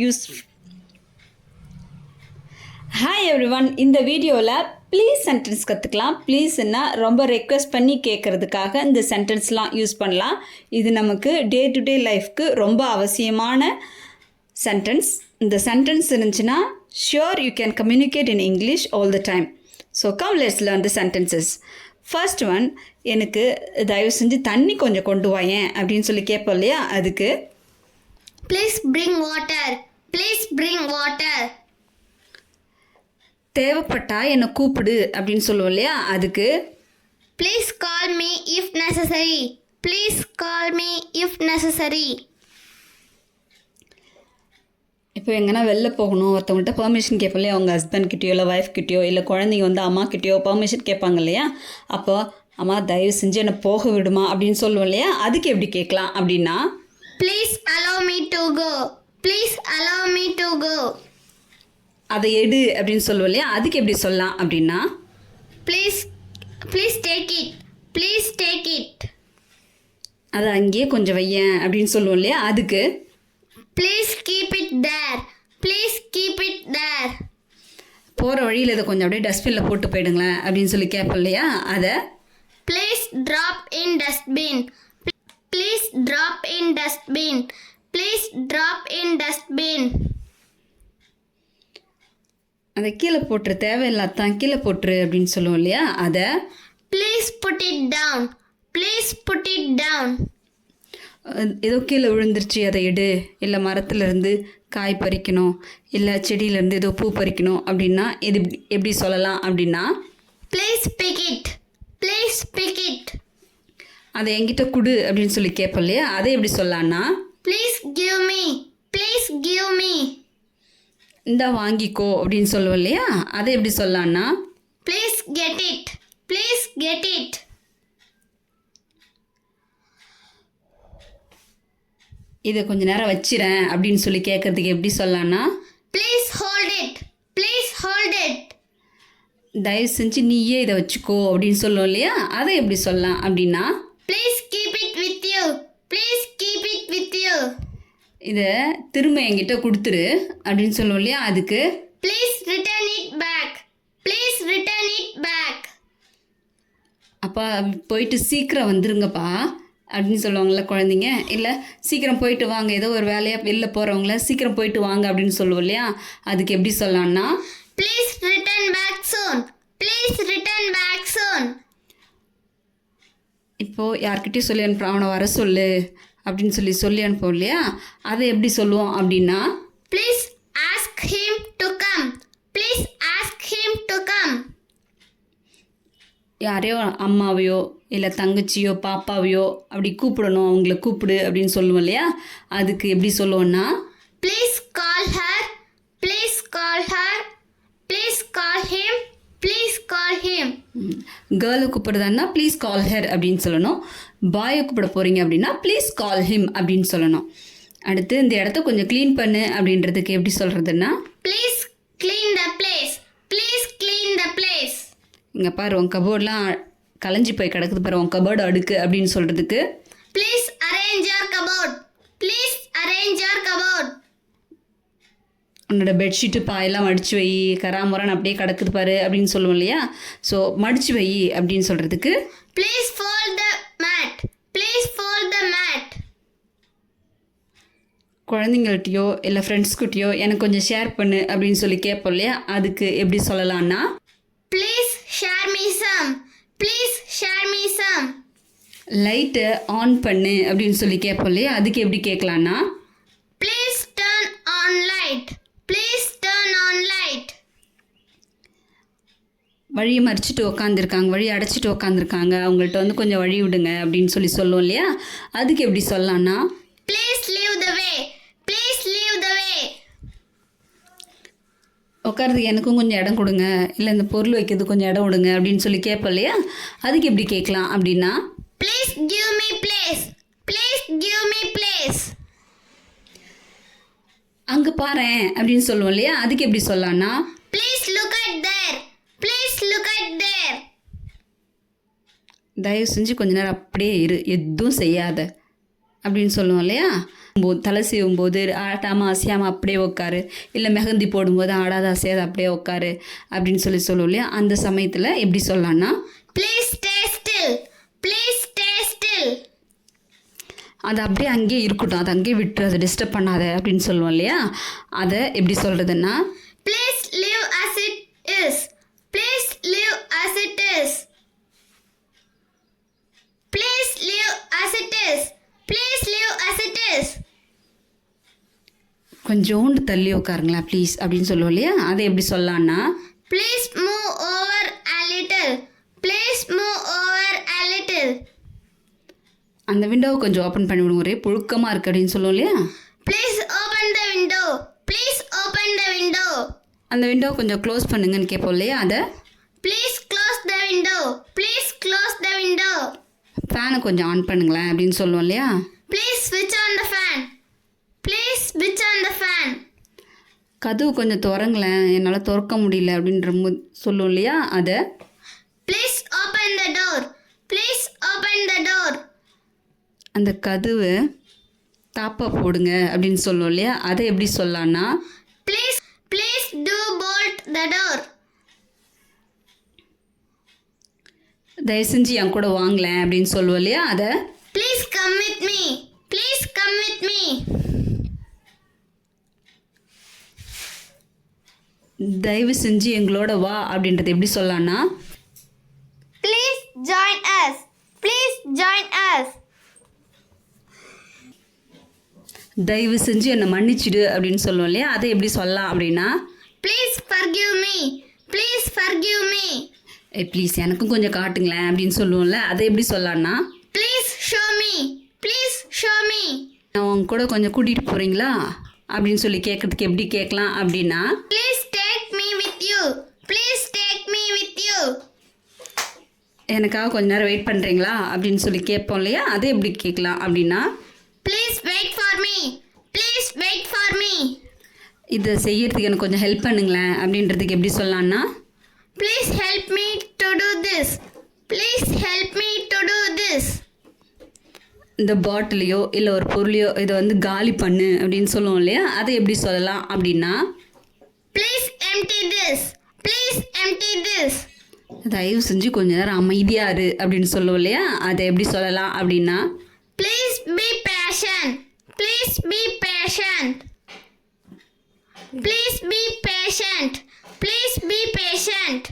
Use. Hi everyone, இந்த வீடியோவில் please sentence கற்றுக்கலாம். ப்ளீஸ்ன்னா ரொம்ப ரெக்வெஸ்ட் பண்ணி கேட்குறதுக்காக இந்த சென்டென்ஸ்லாம் யூஸ் பண்ணலாம். இது நமக்கு டே டு டே லைஃப்க்கு ரொம்ப அவசியமான சென்டென்ஸ். இந்த சென்டென்ஸ் இருந்துச்சுன்னா sure you can communicate in English all the time. So come let's learn the sentences. First one, எனக்கு தயவு செஞ்சு தண்ணி கொஞ்சம் கொண்டு வாயேன் அப்படின்னு சொல்லி கேட்போம் இல்லையா, அதுக்கு Please bring water. Please bring water. தேவைப்பட்டா என்னை கூப்பிடு அப்படின்னு சொல்லுவோம் இல்லையா, அதுக்கு Please call me if necessary. Please call me if necessary. இப்போ எங்கன்னா வெளில போகணும், ஒருத்தவங்கள்ட்ட பெர்மிஷன் கேட்போம் இல்லையா, அவங்க ஹஸ்பண்ட் கிட்டேயோ இல்லை ஒய்ஃப் கிட்டேயோ இல்லை குழந்தைங்க வந்து அம்மா கிட்டேயோ பெர்மிஷன் கேட்பாங்க இல்லையா, அப்போ அம்மா தயவு செஞ்சு என்னை போக விடுமா அப்படின்னு சொல்லுவோம் இல்லையா, அதுக்கு எப்படி கேட்கலாம் அப்படின்னா Please allow me to go. Please allow me to go. அதை எடு அப்படின்னு சொல்லுவோம் இல்லையா, அதுக்கு எப்படி சொல்லலாம் அப்படின்னா Please take it. Please take it. அதை அங்கேயே கொஞ்சம் வையேன் அப்படின்னு சொல்லுவோம் இல்லையா, அதுக்கு Please keep it there. Please keep it there. போகிற வழியில் இதை கொஞ்சம் அப்படியே டஸ்ட்பினில் போட்டு போயிடுங்களேன் அப்படின்னு சொல்லி கேட்போம் இல்லையா, அதை Please drop in dustbin. Please drop in dustbin. Please drop in dustbin. அதை கீழே போட்டுரு, தேவையில்லாதான் கீழே போட்டுரு அப்படின்னு சொல்லுவோம் இல்லையா, அதை Please put it down. Please put it down. ஏதோ கீழே விழுந்துருச்சு அதை எடு, இல்லை மரத்துலேருந்து காய் பறிக்கணும், இல்லை செடியிலேருந்து ஏதோ பூ பறிக்கணும் அப்படின்னா இது எப்படி சொல்லலாம் அப்படின்னா Please pick it. Please pick it. அதை என்கிட்ட கொடு அப்படின்னு சொல்லி கேட்போம் இல்லையா, அதை எப்படி சொல்லலான்னா Please give me. Please give me. இந்தா வாங்கிக்கோ அப்படின்னு சொல்லுவோம் இல்லையா, அதை எப்படி சொல்லலான்னா Please get it. Please get it. இதை கொஞ்ச நேரம் வச்சிரேன் அப்படின்னு சொல்லி கேட்கறதுக்கு எப்படி சொல்லலான்னா Please hold it. Please hold it. தயவு செஞ்சு நீயே இதை வச்சுக்கோ அப்படின்னு சொல்லுவோம் இல்லையா, அதை எப்படி சொல்லலாம் அப்படின்னா Please keep it with you. Please keep it with you. இதை திரும்ப என்கிட்ட கொடுத்துரு அப்படின்னு சொல்லுவோம் இல்லையா, அதுக்கு Please return it back. Please return it back. அப்பா போயிட்டு சீக்கிரம் வந்துருங்கப்பா அப்படின்னு சொல்லுவாங்கள்ல குழந்தைங்க, இல்லை சீக்கிரம் போயிட்டு வாங்க, ஏதோ ஒரு வேலையாக வெளில போகிறவங்கள சீக்கிரம் போயிட்டு வாங்க அப்படின்னு சொல்லுவோம் இல்லையா, அதுக்கு எப்படி சொல்லலாம்னா Please return back soon. Please return back soon. இப்போது யார்கிட்டயும் சொல்லி அனுப்புகிறோம், அவனை வர சொல்லு அப்படின்னு சொல்லி அனுப்போம் இல்லையா, அதை எப்படி சொல்லுவோம் அப்படின்னா Please ask him to come. Please ask him to come. யாரையோ அம்மாவையோ இல்லை தங்கச்சியோ பாப்பாவையோ அப்படி கூப்பிடணும், அவங்கள கூப்பிடு அப்படின்னு சொல்லுவோம் இல்லையா, அதுக்கு எப்படி சொல்லுவோன்னா Please call her. Please call her. Please call him. Please call him. கேர்ளை கூப்பிடுறதான்னா ப்ளீஸ் கால் ஹர் அப்படின்னு சொல்லணும். பாயை கூப்பிட போகிறீங்க அப்படின்னா ப்ளீஸ் கால் ஹிம் அப்படின்னு சொல்லணும். அடுத்து இந்த இடத்த கொஞ்சம் க்ளீன் பண்ணு அப்படின்றதுக்கு எப்படி சொல்கிறதுன்னா Please clean the place. Please clean the place. இங்கே பாரு உன் கபோர்ட்லாம் கலைஞ்சி போய் கிடக்குது பாரு, உன் கபோர்டு அடுக்கு அப்படின்னு சொல்கிறதுக்கு Please arrange your cupboard. Please arrange your cupboard. உன்னோட பெட்ஷீட்டு பாயெல்லாம் மடித்து வை, கராமுரான் அப்படியே கிடக்குது பாரு அப்படின்னு சொல்லுவோம் இல்லையா, ஸோ மடித்து வை அப்படின்னு சொல்கிறதுக்கு Please fold the mat. Please fold the mat. குழந்தைங்கள்ட்டையோ இல்லை ஃப்ரெண்ட்ஸ்கிட்டையோ எனக்கு கொஞ்சம் ஷேர் பண்ணு அப்படின்னு சொல்லி கேட்போம் இல்லையா, அதுக்கு எப்படி சொல்லலான்னா Please share me some. Please share me some. லைட்டை ஆன் பண்ணு அப்படின்னு சொல்லி கேட்போம் இல்லையா, அதுக்கு எப்படி கேட்கலான்னா Please turn on light. Please turn on light. வழியை மறிச்சிட்டு உக்காந்துருக்காங்க, வழி அடைச்சிட்டு உக்காந்துருக்காங்க, அவங்கள்ட்ட வந்து கொஞ்சம் வழி விடுங்க அப்படின்னு சொல்லுவோம் இல்லையா, அதுக்கு எப்படி சொல்லலான்னா Please leave the way. Please leave the way. உட்காரதுக்கு எனக்கும் கொஞ்சம் இடம் கொடுங்க, இல்லை இந்த பொருள் வைக்கிறதுக்கு கொஞ்சம் இடம் விடுங்க அப்படின்னு சொல்லி கேட்போம் இல்லையா, அதுக்கு எப்படி கேட்கலாம் அப்படின்னா Please give me place. Please give me place. அங்கே பாரேன் அப்படின்னு சொல்லுவோம் இல்லையா, அதுக்கு எப்படி சொல்லலான்னா Please look at there. Please look at there. தயவு செஞ்சு கொஞ்ச நேரம் அப்படியே இரு, எதுவும் செய்யாத அப்படின்னு சொல்லுவோம் இல்லையா. தலை சீவும் போது ஆட்டாமல் அசையாமல் அப்படியே உட்காரு, இல்லை மெஹந்தி போடும்போது ஆடாத அசையாத அப்படியே உட்காரு அப்படின்னு சொல்லுவோம் இல்லையா. அந்த சமயத்தில் எப்படி சொல்லலாம்னா Please stay still. Please stay still. அது அப்படியே அங்கேயே இருக்கட்டும், அதை அங்கேயே விட்டு அதை டிஸ்டர்ப் பண்ணாத அப்படின்னு சொல்லுவோம் இல்லையா. அதை எப்படி சொல்கிறதுன்னா Please live as it is. Please live as it is. Please live as it is. Please live as it is. கொஞ்சோண்டு தள்ளி உட்காருங்களேன் ப்ளீஸ் அப்படின்னு சொல்லுவோம் இல்லையா. அதை எப்படி சொல்லலாம்னா Please move over a little. Please move over a little. அந்த விண்டோவை கொஞ்சம் ஓப்பன் பண்ணி விடுங்க, ஒரே புழுக்கமாக இருக்குது அப்படின்னு சொல்லுவோம் இல்லையா. Please open the window. Please open the window. அந்த விண்டோவை கொஞ்சம் க்ளோஸ் பண்ணுங்கன்னு கேட்போம் இல்லையா. அதை Please close the window. Please close the window. ஃபேனை கொஞ்சம் ஆன் பண்ணுங்களேன் அப்படின்னு சொல்லுவோம் இல்லையா. Please switch on the fan. Please switch on the fan. கதவு கொஞ்சம் திறங்களேன், என்னால் திறக்க முடியல அப்படின்ற சொல்லுவோம் இல்லையா. அதை Please open the door. Please open the door. அந்த கதவு தாப்பா போடுங்க அப்படின்னு சொல்லுவோம் இல்லையா. அதை எப்படி சொல்லலாம்னா Please do bolt the door. தயவு செஞ்சு என் கூட வாங்கலேன் அப்படின்னு சொல்லுவோம் இல்லையா. அதை Please come with me. Please come with me. தயவு செஞ்சு எங்களோட வா அப்படின்றது எப்படி சொல்லலாம்னா Please join us. Please join us. தயவு செஞ்சு என்னை மன்னிச்சிடு அப்படின்னு சொல்லுவோம் இல்லையா. அதை எப்படி சொல்லலாம் அப்படின்னா Please forgive me. Please forgive me. Please எனக்கும் கொஞ்சம் காட்டுங்களேன் அப்படின்னு சொல்லுவோம்ல. அதை எப்படி சொல்லலாம்னா Please show me. Please show me. நான் உங்க கூட கொஞ்சம் கூட்டிகிட்டு போகிறீங்களா அப்படின்னு சொல்லி கேட்குறதுக்கு எப்படி கேட்கலாம் அப்படின்னா Please take me with you. Please take me with you. எனக்காக கொஞ்ச நேரம் வெயிட் பண்ணுறீங்களா அப்படின்னு சொல்லி கேட்போம் இல்லையா. அதை எப்படி கேட்கலாம் அப்படின்னா Please wait for me. Please wait for me. இதை செய்யறதுக்கு எனக்கு கொஞ்சம் ஹெல்ப் பண்ணுங்களேன் அப்படின்றதுக்கு எப்படி சொல்லலாம்னா Please help me to do this. Please help me to do this. இந்த பாட்டிலையோ இல்லை ஒரு பொருளையோ இதை வந்து காலி பண்ணு அப்படின்னு சொல்லுவோம் இல்லையா. அதை எப்படி சொல்லலாம் அப்படின்னா Please empty this. Please empty this. தயவு செஞ்சு கொஞ்ச நேரம் அமைதியாக இரு அப்படின்னு சொல்லுவோம் இல்லையா. அதை எப்படி சொல்லலாம் அப்படின்னா Please be patient. Please be patient. Please be patient. Please be patient.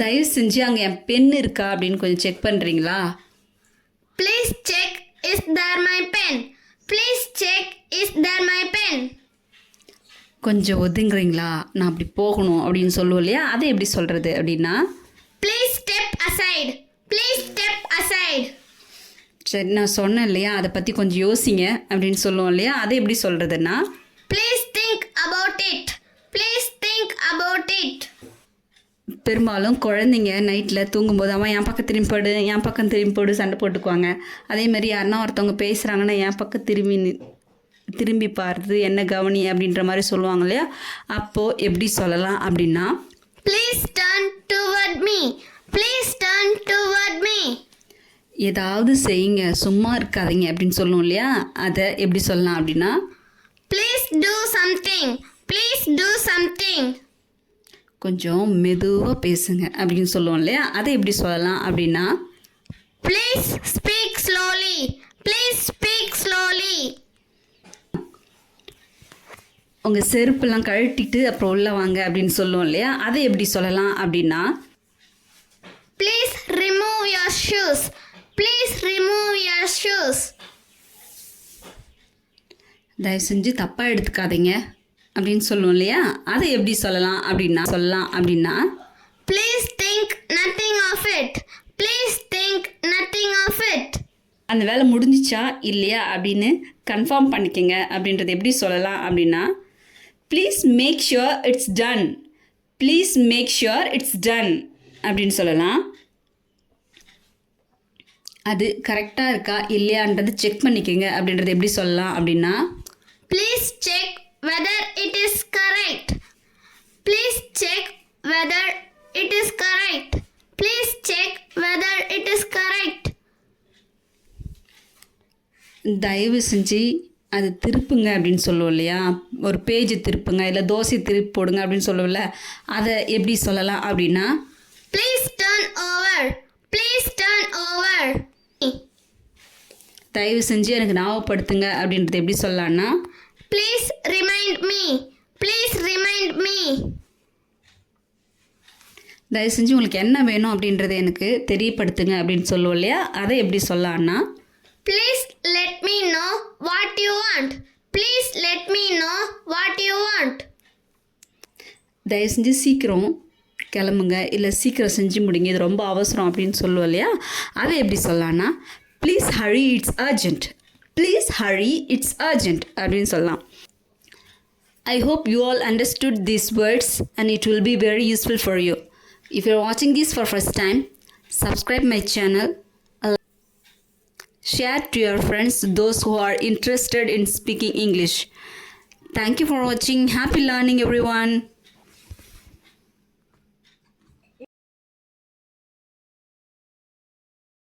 தயவு செஞ்சு அங்கே என் பென் இருக்கா அப்படின்னு கொஞ்சம் செக் பண்ணுறீங்களா. Please check is there my pen. Please check is there my pen. கொஞ்சம் ஒதுங்குறீங்களா, நான் அப்படி போகணும் அப்படின்னு சொல்லுவோம் இல்லையா. அதை எப்படி சொல்கிறது அப்படின்னா Please step aside. Please step aside. சரி நான் சொன்னேன் இல்லையா அதை பற்றி கொஞ்சம் யோசிங்க அப்படின்னு சொல்லுவோம் இல்லையா. அதை எப்படி சொல்கிறதுன்னா Please think about it. Please think about it. பெரும்பாலும் குழந்தைங்க நைட்டில் தூங்கும்போது அவன் என் பக்கம் திரும்பி போடு, என் பக்கம் திரும்பி போடு சண்டை போட்டுக்குவாங்க. அதே மாதிரி யாருன்னா ஒருத்தவங்க பேசுகிறாங்கன்னா என் பக்கம் திரும்பி பாருது, என்ன கவனி அப்படின்ற மாதிரி சொல்லுவாங்க இல்லையா. அப்போது எப்படி சொல்லலாம் அப்படின்னா Please turn toward me. Please turn toward me. ஏதாவது செய்யுங்க, சும்மா இருக்காதீங்க அப்படின்னு சொல்லுவோம் இல்லையா. அதை எப்படி சொல்லலாம் அப்படின்னா Please do something. Please do something. கொஞ்சம் மெதுவாக பேசுங்க அப்படின்னு சொல்லுவோம் இல்லையா. அதை எப்படி சொல்லலாம் அப்படின்னா Please speak slowly. Please speak slowly. உங்கள் செருப்பெல்லாம் கழட்டிட்டு அப்புறம் உள்ள வாங்க அப்படின்னு சொல்லுவோம் இல்லையா. அதை எப்படி சொல்லலாம் அப்படின்னா Please remove your shoes. Please remove your shoes. தயவு செஞ்சு தப்பாக எடுத்துக்காதீங்க அப்படின்னு சொல்லுவோம் இல்லையா. அதை எப்படி சொல்லலாம் அப்படின்னா Please think nothing of it. Please think nothing of it. அந்த வேலை முடிஞ்சிச்சா இல்லையா அப்படின்னு கன்ஃபார்ம் பண்ணிக்கங்க அப்படின்றது எப்படி சொல்லலாம் அப்படின்னா please make sure it's done. Please make sure it's done அப்படின்னு சொல்லலாம். அது கரெக்டாக இருக்கா இல்லையான்றது செக் பண்ணிக்கோங்க அப்படின்றது எப்படி சொல்லலாம் அப்படின்னா Please check whether it is correct. Please check whether it is correct. Please check whether it is correct. தயவு செஞ்சு அது திருப்புங்க அப்படின்னு சொல்லுவோம் இல்லையா, ஒரு பேஜ் திருப்புங்க இல்லை தோசை திருப்பி போடுங்க அப்படின்னு சொல்லுவோம்ல, அதை எப்படி சொல்லலாம் அப்படின்னா Please turn over. Please turn over. தயவு செஞ்சு எனக்கு ஞாபகப்படுத்துங்க அப்படின்றது எப்படி சொல்லலாம்னா Please remind me. Please remind me. தயவு செஞ்சு உங்களுக்கு என்ன வேணும் அப்படின்றத எனக்கு தெரியப்படுத்துங்க அப்படின்னு சொல்லுவோம் இல்லையா, அதை எப்படி சொல்லலாம்னா Please let me know what you want. Please let me know what you want. தயவு செஞ்சு சீக்கிரம் கிளம்புங்க இல்லை சீக்கிரம் செஞ்சு முடிங்க, இது ரொம்ப அவசரம் அப்படின்னு சொல்லுவோம் இல்லையா, அதை எப்படி சொல்லலாம்னா please Hari it's urgent. Please Hari it's urgent அப்படின்னு சொல்லலாம். I hope you all understood these words and it will be very useful for you. If you are watching this for first time, subscribe my channel, share to your friends, those who are interested in speaking English. Thank you for watching. Happy learning everyone.